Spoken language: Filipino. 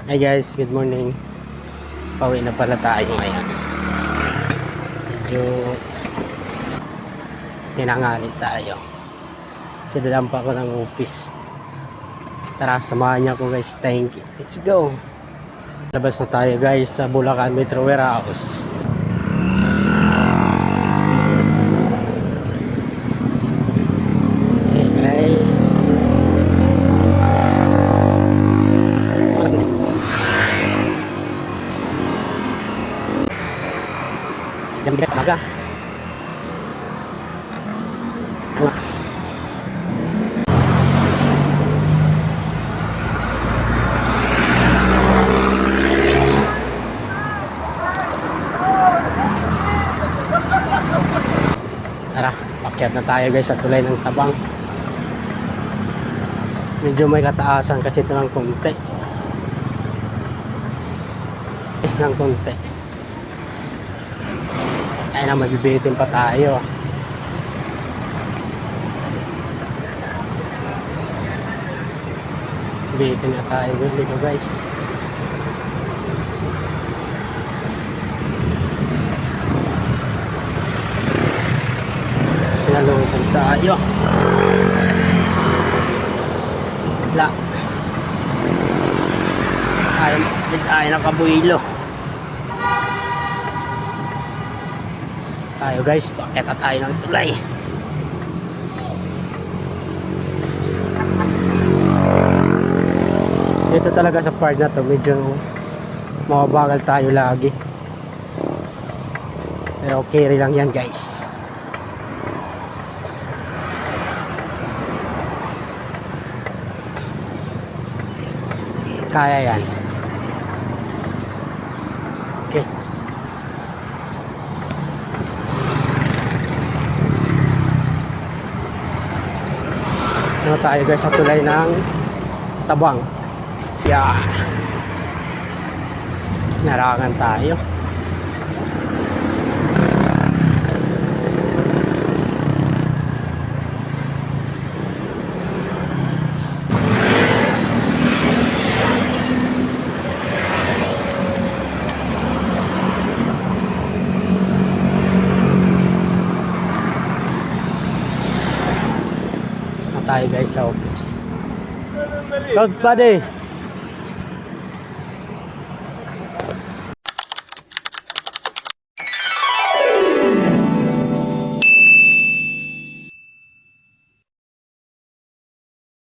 Hi guys, good morning. Pauwi na pala tayo ngayon. Medyo tinangali tayo. Sidalang pa ako ng office. Tara, samahan niyo ako guys. Thank you. Let's go. Labas na tayo guys sa Bulacan Metro Warehouse. Hey guys. Jam-jam maga. Tara, pakyat na tayo guys sa tulay ng Tabang. Medyo may kataasan kasi ito ng konti. Is ng konti. Ay na, mabibitin pa tayo. Bitin na tayo dito guys. Sinalutan tayo. Wala. Ayaw ng kabuilo. Tayo guys, pakita tayo ng tulay. Dito talaga sa part na to, medyo mababagal tayo lagi. Pero okay lang yan guys. Kaya yan. Okay. Ano tayo guys sa tulay ng Tabang. Yeah. Narangan tayo. Tayo guys sa office. Proud buddy.